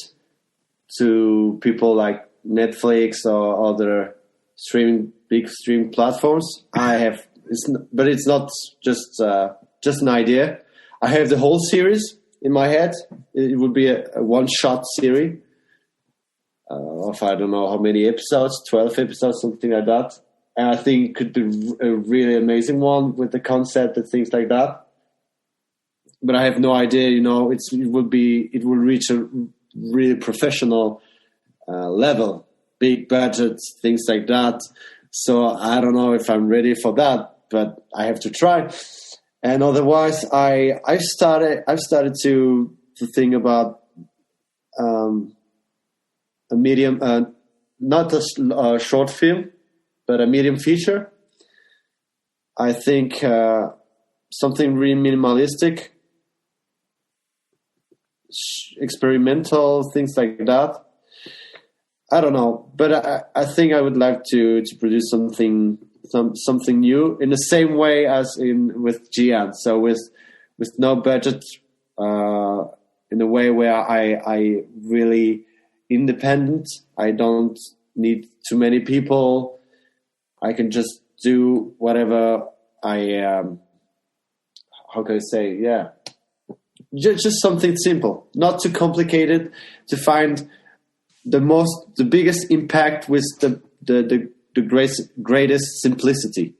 to people like Netflix or other big streaming platforms. But it's not just an idea. I have the whole series in my head. It would be a one-shot series of I don't know how many episodes, 12 episodes, something like that. And I think it could be a really amazing one with the concept and things like that. But I have no idea, it will reach a really professional level, big budget, things like that. So I don't know if I'm ready for that, but I have to try. And otherwise, I've started to think about a medium, not a short film, but a medium feature. I think something really minimalistic, experimental, things like that. I don't know, but I think I would like to produce something new in the same way as with Jiyan. So with no budget, in a way where I really independent. I don't need too many people. I can just do whatever how can I say? Yeah. Just something simple, not too complicated, to find the biggest impact with the greatest simplicity.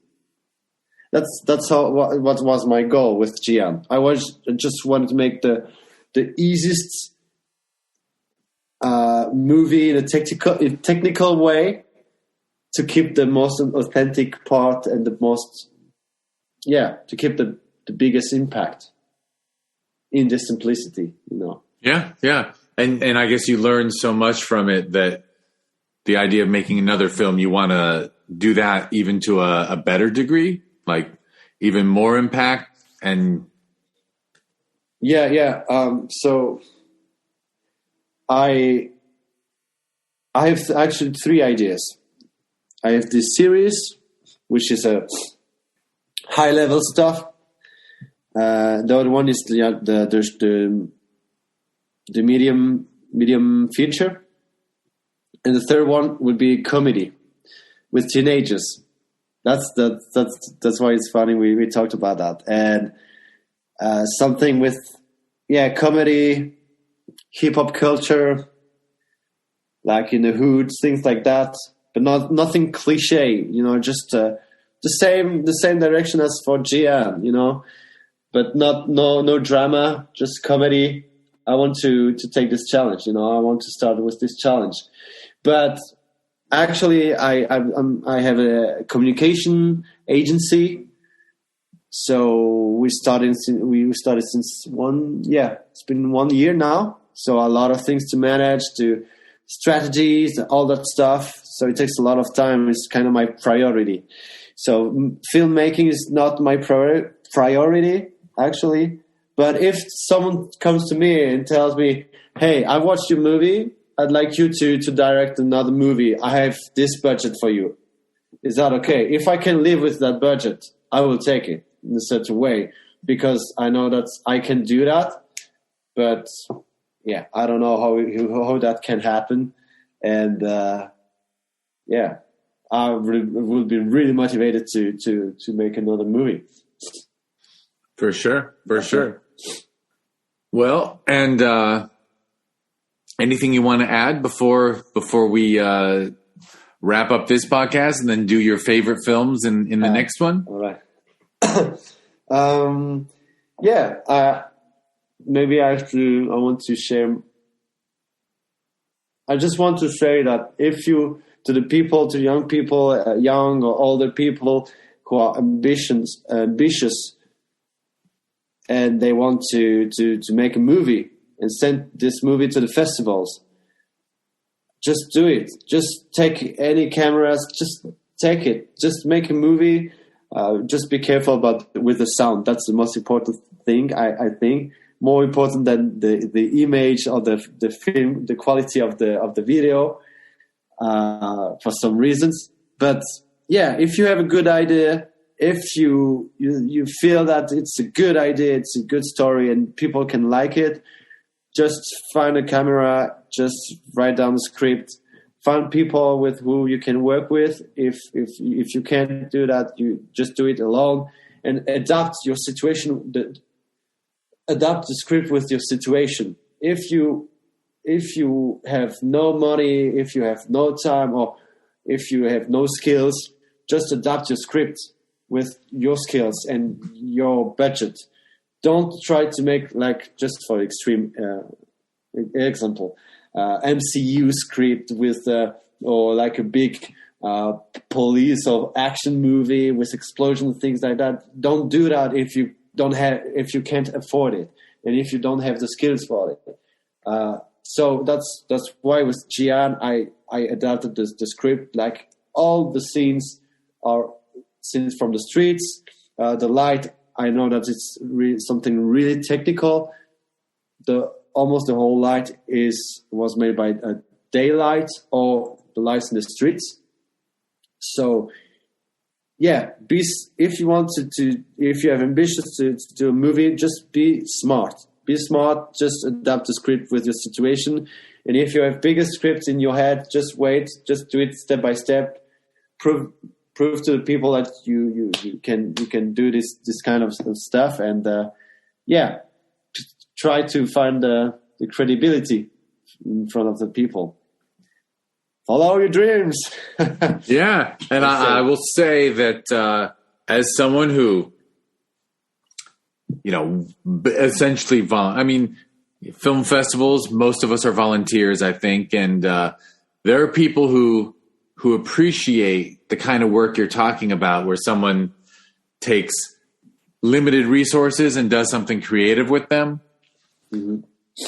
That's what was my goal with Jiyan. I just wanted to make the easiest movie in a technical way, to keep the most authentic part and to keep the biggest impact in the simplicity, Yeah. And I guess you learned so much from it that the idea of making another film, you want to do that even to a better degree, like even more impact. And so I have actually 3 ideas. I have this series, which is a high level stuff. The other one is the medium feature, and the third one would be comedy with teenagers. That's why it's funny. We talked about that, and something with comedy, hip hop culture, like in the hood, things like that, but nothing cliche. Just the same direction as for Jiyan. But no drama, just comedy. I want to take this challenge. I want to start with this challenge. But actually, I have a communication agency. So we started since it's been 1 year now. So a lot of things to manage, to strategies, all that stuff. So it takes a lot of time. It's kind of my priority. So filmmaking is not my priority, actually. But if someone comes to me and tells me, hey, I watched your movie, I'd like you to direct another movie. I have this budget for you. Is that okay? If I can live with that budget, I will take it in a certain way, because I know that I can do that. But I don't know how that can happen. And I will be really motivated to make another movie. For sure. Well, and anything you want to add before we wrap up this podcast and then do your favorite films in the next one? All right. Maybe I want to share. I just want to say that if you the people, to young people, young or older people who are ambitious, and they want to make a movie and send this movie to the festivals. Just do it. Just take any cameras. Just take it. Just make a movie. Just be careful with the sound. That's the most important thing, I think. More important than the image or the film, the quality of the video, for some reasons. But yeah, if you have a good idea, if you feel that it's a good idea, it's a good story, and people can like it, just find a camera, just write down the script, find people with who you can work with. If you can't do that, you just do it alone and adapt your situation. Adapt the script with your situation. If you have no money, if you have no time, or if you have no skills, just adapt your script with your skills and your budget. Don't try to make, like, just for extreme example, MCU script with or like a big police or action movie with explosions, things like that. Don't do that if you can't afford it and if you don't have the skills for it. So that's why with Jiyan I adapted the script. Like, all the scenes are scenes from the streets. The light, I know that it's something really technical. Almost the whole light was made by daylight or the lights in the streets. So yeah, if you want if you have ambitions to do a movie, just be smart. Be smart. Just adapt the script with your situation. And if you have bigger scripts in your head, just wait. Just do it step by step. Prove to the people that you can do this kind of stuff. And try to find the credibility in front of the people. Follow your dreams. Yeah, and I will say that as someone who, essentially, film festivals, most of us are volunteers, I think, and there are people who appreciate the kind of work you're talking about, where someone takes limited resources and does something creative with them. Mm-hmm.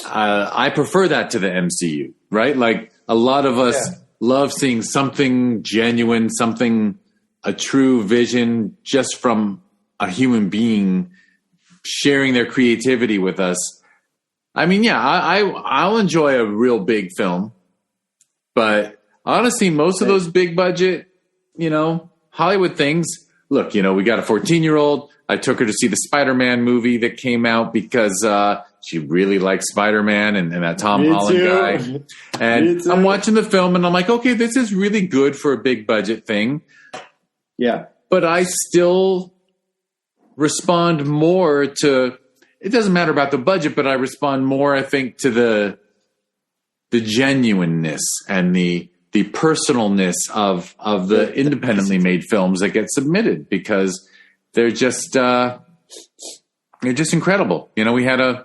I prefer that to the MCU, right? Like, a lot of us love seeing something genuine, a true vision just from a human being sharing their creativity with us. I mean, I'll enjoy a real big film, but honestly, most of those big budget, Hollywood things, look, we got a 14-year-old. I took her to see the Spider-Man movie that came out because she really likes Spider-Man and that Tom Holland guy. And I'm watching the film and I'm like, okay, this is really good for a big budget thing. Yeah. But I still respond more to, it doesn't matter about the budget, but I respond more, I think, to the genuineness and the personalness of the independently made films that get submitted, because they're just incredible. We had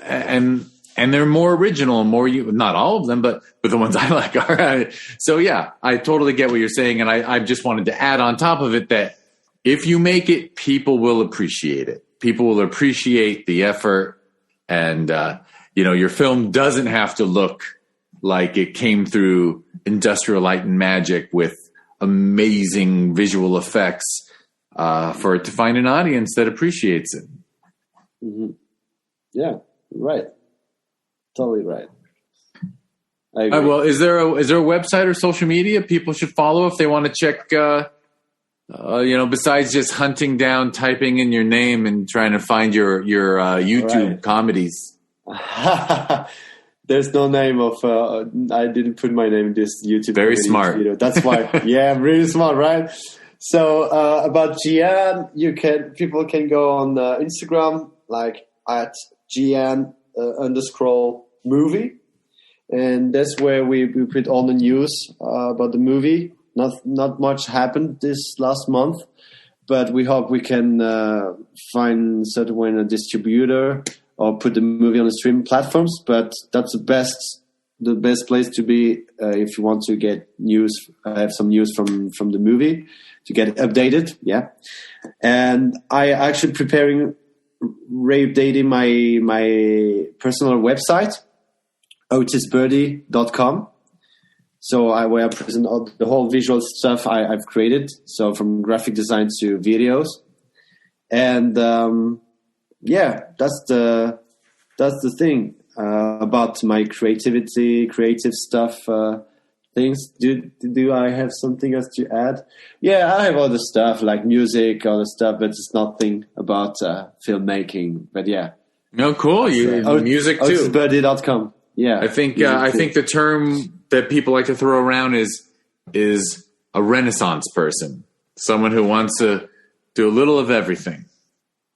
and they're more original and more, not all of them, but the ones I like are. So yeah, I totally get what you're saying. And I just wanted to add on top of it that if you make it, people will appreciate it. People will appreciate the effort. And, your film doesn't have to look like it came through Industrial Light and Magic with amazing visual effects for it to find an audience that appreciates it. Mm-hmm. Yeah, right. Totally right. I agree. Well, is there a website or social media people should follow if they want to check, besides just hunting down, typing in your name and trying to find your YouTube comedies? There's no name of, I didn't put my name in this YouTube Very smart video. That's why. Yeah, really smart, right? So about Jiyan, people can go on Instagram, like at Jiyan_movie, and that's where we put all the news about the movie. Not much happened this last month, but we hope we can find a distributor or put the movie on the streaming platforms. But that's the best the best place to be if you want to get news, have some news from the movie to get updated. Yeah, and I actually updating my personal website, otisbirdy.com. So where I present all the whole visual stuff I've created. So from graphic design to videos, and that's the thing about my creative stuff. Things. Do I have something else to add? Yeah, I have other stuff like music, other stuff, but it's nothing about filmmaking. But yeah. No, cool. Music too. Otisbirdy.com. Yeah. I think the term that people like to throw around is a Renaissance person. Someone who wants to do a little of everything.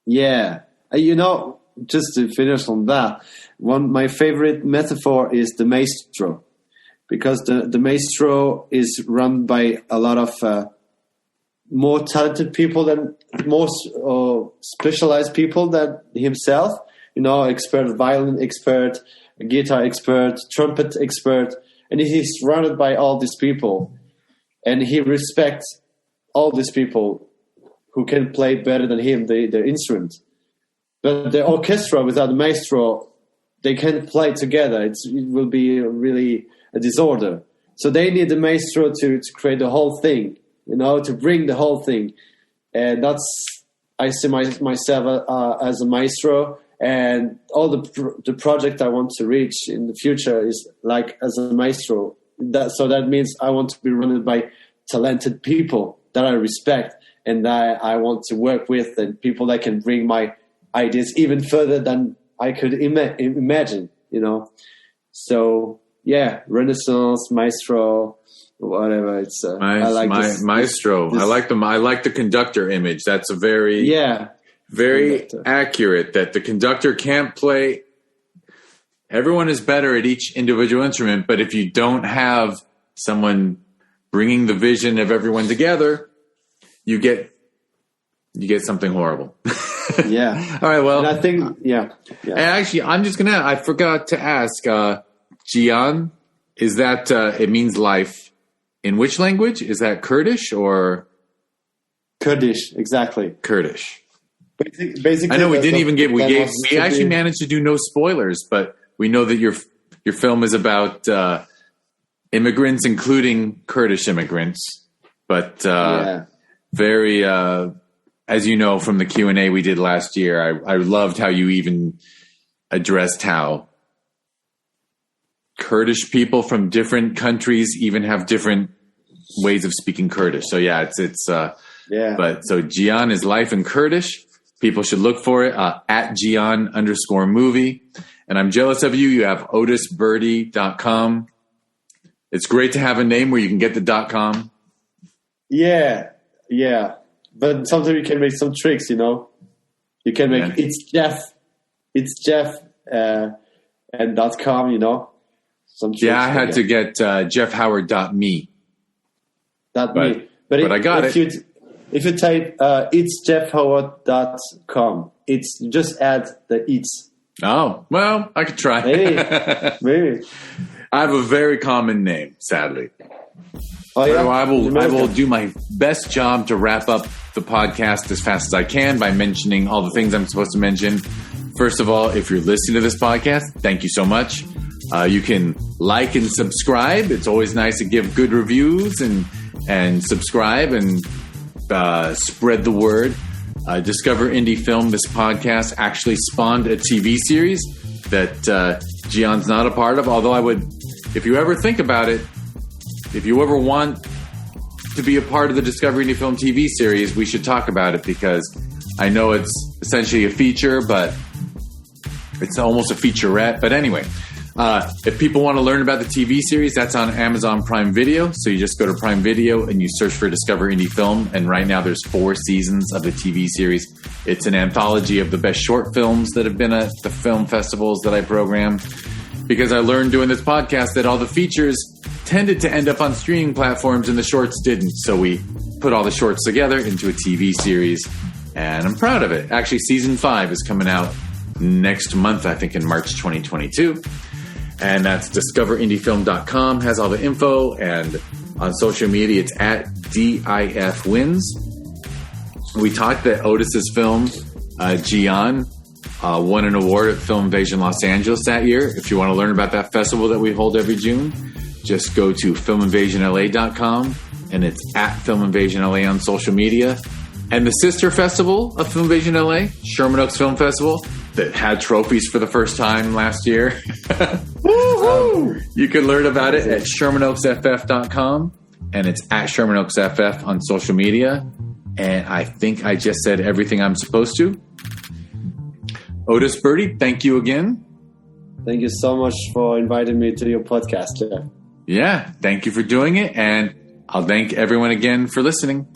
Yeah. Just to finish on that, my favorite metaphor is the maestro. Because the maestro is run by a lot of more talented people more specialized people than himself. Expert violin expert, guitar expert, trumpet expert, and he's surrounded by all these people, and he respects all these people who can play better than him their instrument. But the orchestra without the maestro, they can't play together. It will be really a disorder. So they need the maestro to create the whole thing, to bring the whole thing. And I see myself as a maestro, and all the project I want to reach in the future is like as a maestro. So that means I want to be run by talented people that I respect and that I want to work with, and people that can bring my ideas even further than I could imagine, So yeah, Renaissance, maestro, whatever. It's I like maestro. I like the conductor image. That's a very accurate. That the conductor can't play. Everyone is better at each individual instrument, but if you don't have someone bringing the vision of everyone together, you get something horrible. Yeah. All right. Well, and I think yeah. And actually, I forgot to ask. Jiyan, is that it means life in which language? Is that Kurdish or Kurdish? Exactly, Kurdish. Basically, I know we actually managed to do no spoilers, but we know that your film is about immigrants, including Kurdish immigrants. But very, as you know from the Q&A we did last year, I loved how you even addressed how Kurdish people from different countries even have different ways of speaking Kurdish. So yeah, but so Jiyan is life in Kurdish. People should look for it at Jiyan_movie. And I'm jealous of you. You have otisbirdy.com. It's great to have a name where you can get the .com. Yeah. But sometimes you can make some tricks, You can make it's Jeff and .com, Some tricks, I had to get jeffhoward.me. But I got it. If you type it's jeffhoward.com, it's just add the it's. Oh, well, I could try. Maybe. I have a very common name, sadly. Oh, yeah? So I will do my best job to wrap up the podcast as fast as I can by mentioning all the things I'm supposed to mention. First of all, if you're listening to this podcast, thank you so much. You can like and subscribe. It's always nice to give good reviews and subscribe and spread the word. Discover Indie Film, this podcast actually spawned a TV series that Jiyan's not a part of. Although I would, if you ever think about it, if you ever want to be a part of the Discover Indie Film TV series, we should talk about it, because I know it's essentially a feature, but it's almost a featurette. But anyway, if people want to learn about the TV series, that's on Amazon Prime Video. So you just go to Prime Video and you search for Discover Indie Film. And right now there's 4 seasons of the TV series. It's an anthology of the best short films that have been at the film festivals that I program. Because I learned doing this podcast that all the features tended to end up on streaming platforms and the shorts didn't. So we put all the shorts together into a TV series. And I'm proud of it. Actually, season 5 is coming out next month, I think in March 2022. And that's discoverindiefilm.com, has all the info. And on social media, it's at DIFWins. We talked that Otis's film, Jiyan, won an award at Film Invasion Los Angeles that year. If you want to learn about that festival that we hold every June, just go to filminvasionla.com, and it's at Film Invasion LA on social media. And the sister festival of Film Invasion LA, Sherman Oaks Film Festival, that had trophies for the first time last year. You can learn about it at ShermanOaksFF.com, and it's at ShermanOaksFF on social media. And I think I just said everything I'm supposed to. Otis Birdy, thank you again. Thank you so much for inviting me to your podcast, Jeff. Yeah, thank you for doing it, and I'll thank everyone again for listening.